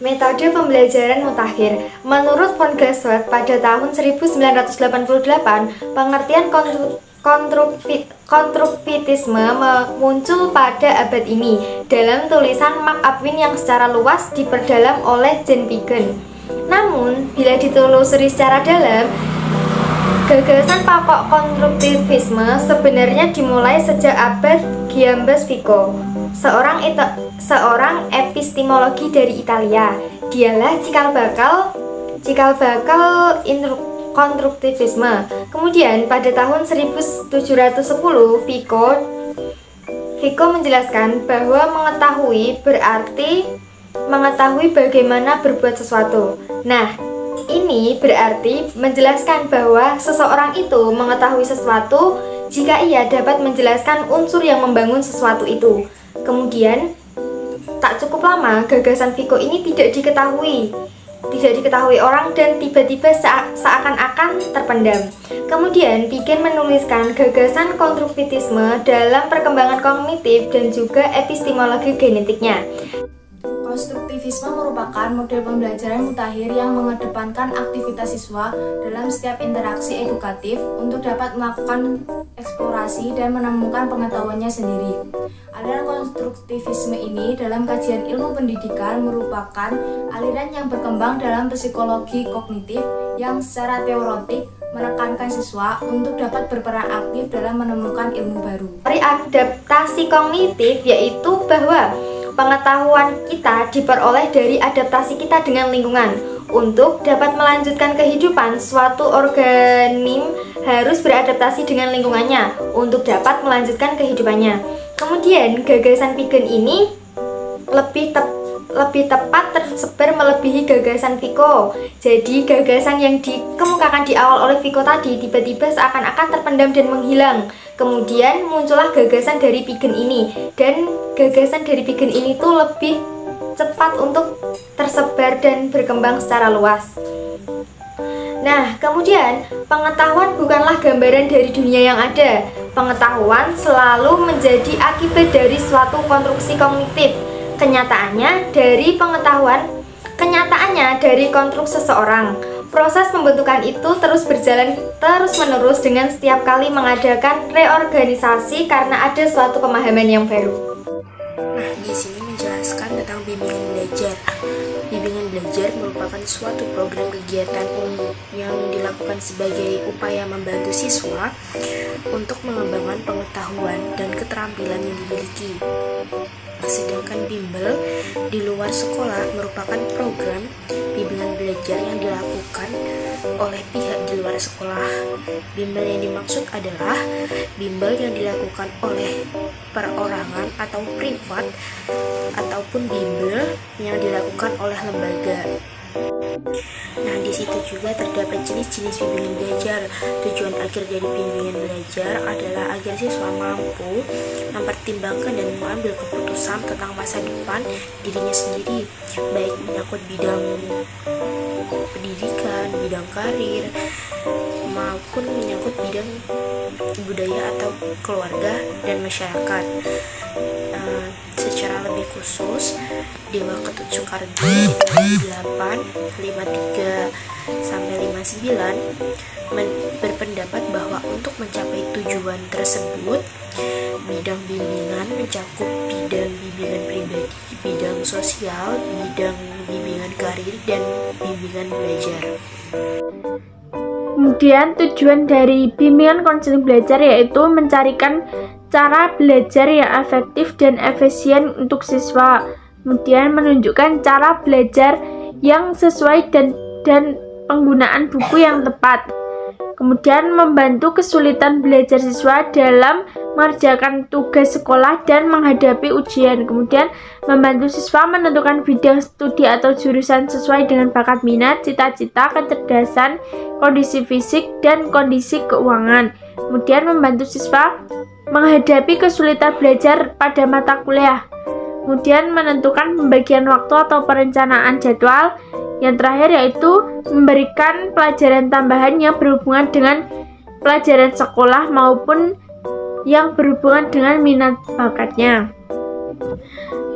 Metode pembelajaran mutakhir. Menurut von Gassewaert pada tahun 1988, pengertian konstruktivisme muncul pada abad ini dalam tulisan Mark Upwin yang secara luas diperdalam oleh Jean Piaget. Namun, bila ditelusuri secara dalam, gagasan pokok konstruktivisme sebenarnya dimulai sejak abad Giambattista, seorang epistemologi dari Italia. Dialah cikal bakal konstruktivisme. Kemudian pada tahun 1710, Vico menjelaskan bahwa mengetahui berarti mengetahui bagaimana berbuat sesuatu. Nah, ini berarti menjelaskan bahwa seseorang itu mengetahui sesuatu jika ia dapat menjelaskan unsur yang membangun sesuatu itu. Kemudian, tak cukup lama gagasan Vico ini tidak diketahui orang dan tiba-tiba seakan-akan terpendam. Kemudian Piaget menuliskan gagasan konstruktivisme dalam perkembangan kognitif dan juga epistemologi genetiknya. Konstruktivisme merupakan model pembelajaran mutakhir yang mengedepankan aktivitas siswa dalam setiap interaksi edukatif untuk dapat melakukan eksplorasi dan menemukan pengetahuannya sendiri. Aliran konstruktivisme ini dalam kajian ilmu pendidikan merupakan aliran yang berkembang dalam psikologi kognitif yang secara teoretik menekankan siswa untuk dapat berperan aktif dalam menemukan ilmu baru. Dari adaptasi kognitif yaitu bahwa pengetahuan kita diperoleh dari adaptasi kita dengan lingkungan. Untuk dapat melanjutkan kehidupan, suatu organisme harus beradaptasi dengan lingkungannya untuk dapat melanjutkan kehidupannya. Kemudian, gagasan Piaget ini lebih tepat tersebar melebihi gagasan Vico. Jadi, gagasan yang dikemukakan di awal oleh Vico tadi tiba-tiba seakan-akan terpendam dan menghilang. Kemudian muncullah gagasan dari Piaget ini, dan gagasan dari Piaget ini tuh lebih cepat untuk tersebar dan berkembang secara luas. Nah, kemudian pengetahuan bukanlah gambaran dari dunia yang ada. Pengetahuan selalu menjadi akibat dari suatu konstruksi kognitif. Kenyataannya dari konstruksi seseorang. Proses pembentukan itu terus berjalan terus-menerus dengan setiap kali mengadakan reorganisasi karena ada suatu pemahaman yang baru. Nah, di sini menjelaskan tentang bimbingan belajar. Bimbingan belajar merupakan suatu program kegiatan umum yang dilakukan sebagai upaya membantu siswa untuk mengembangkan pengetahuan dan keterampilan yang dimiliki. Sedangkan bimbel di luar sekolah merupakan program bimbingan belajar yang dilakukan oleh pihak di luar sekolah. Bimbel yang dimaksud adalah bimbel yang dilakukan oleh perorangan atau privat, ataupun bimbel yang dilakukan oleh lembaga. Nah, di situ juga terdapat jenis-jenis bimbingan belajar. Tujuan akhir dari bimbingan belajar adalah agar siswa mampu mempertimbangkan dan mengambil keputusan tentang masa depan dirinya sendiri, baik menyangkut bidang pendidikan, bidang karir, maupun menyangkut bidang budaya atau keluarga dan masyarakat. Secara lebih khusus, Dewa Ketut Soekarno di tahun 853-59 berpendapat bahwa untuk mencapai tujuan tersebut, bidang bimbingan mencakup bidang bimbingan pribadi, bidang sosial, bidang bimbingan karir, dan bimbingan belajar. Kemudian tujuan dari bimbingan konseling belajar yaitu mencarikan cara belajar yang efektif dan efisien untuk siswa. Kemudian menunjukkan cara belajar yang sesuai dan penggunaan buku yang tepat. Kemudian membantu kesulitan belajar siswa dalam mengerjakan tugas sekolah dan menghadapi ujian. Kemudian membantu siswa menentukan bidang studi atau jurusan sesuai dengan bakat minat, cita-cita, kecerdasan, kondisi fisik, dan kondisi keuangan. Kemudian membantu siswa menghadapi kesulitan belajar pada mata kuliah. Kemudian menentukan pembagian waktu atau perencanaan jadwal. Yang terakhir yaitu memberikan pelajaran tambahan yang berhubungan dengan pelajaran sekolah maupun yang berhubungan dengan minat bakatnya.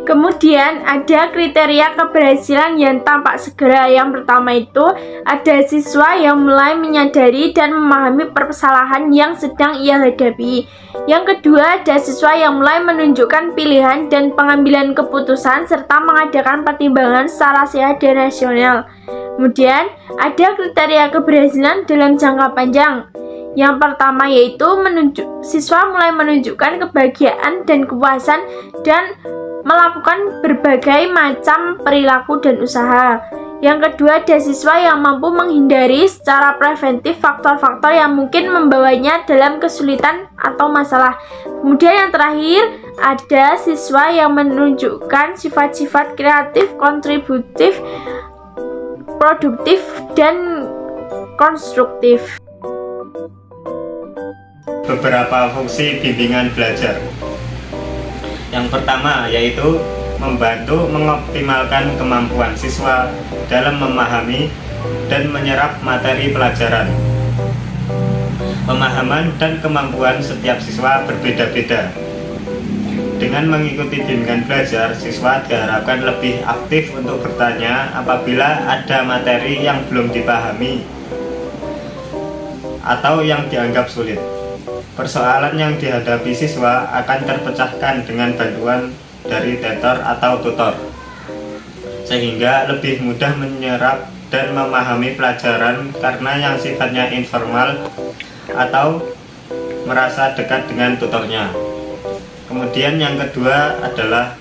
Kemudian ada kriteria keberhasilan yang tampak segera. Yang pertama itu ada siswa yang mulai menyadari dan memahami permasalahan yang sedang ia hadapi. Yang kedua ada siswa yang mulai menunjukkan pilihan dan pengambilan keputusan serta mengadakan pertimbangan secara sehat dan rasional. Kemudian ada kriteria keberhasilan dalam jangka panjang. Yang pertama yaitu siswa mulai menunjukkan kebahagiaan dan kepuasan dan melakukan berbagai macam perilaku dan usaha. Yang kedua ada siswa yang mampu menghindari secara preventif faktor-faktor yang mungkin membawanya dalam kesulitan atau masalah. Kemudian yang terakhir ada siswa yang menunjukkan sifat-sifat kreatif, kontributif, produktif, dan konstruktif. Beberapa fungsi bimbingan belajar. Yang pertama yaitu membantu mengoptimalkan kemampuan siswa dalam memahami dan menyerap materi pelajaran. Pemahaman dan kemampuan setiap siswa berbeda-beda. Dengan mengikuti bimbingan belajar, siswa diharapkan lebih aktif untuk bertanya apabila ada materi yang belum dipahami atau yang dianggap sulit. Persoalan yang dihadapi siswa akan terpecahkan dengan bantuan dari tutor atau tutor, sehingga lebih mudah menyerap dan memahami pelajaran karena yang sifatnya informal atau merasa dekat dengan tutornya. Kemudian yang kedua adalah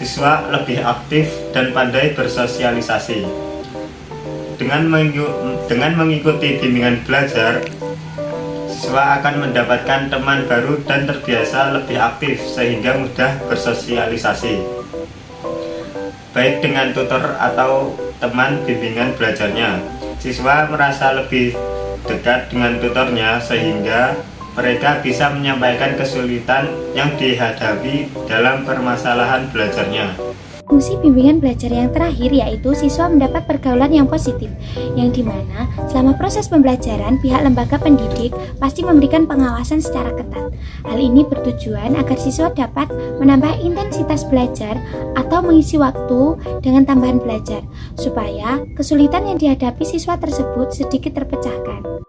siswa lebih aktif dan pandai bersosialisasi. Dengan mengikuti bimbingan belajar, siswa akan mendapatkan teman baru dan terbiasa lebih aktif sehingga mudah bersosialisasi, baik dengan tutor atau teman bimbingan belajarnya. Siswa merasa lebih dekat dengan tutornya sehingga mereka bisa menyampaikan kesulitan yang dihadapi dalam permasalahan belajarnya. Fungsi bimbingan belajar yang terakhir yaitu siswa mendapat pergaulan yang positif, yang dimana selama proses pembelajaran pihak lembaga pendidik pasti memberikan pengawasan secara ketat. Hal ini bertujuan agar siswa dapat menambah intensitas belajar atau mengisi waktu dengan tambahan belajar, supaya kesulitan yang dihadapi siswa tersebut sedikit terpecahkan.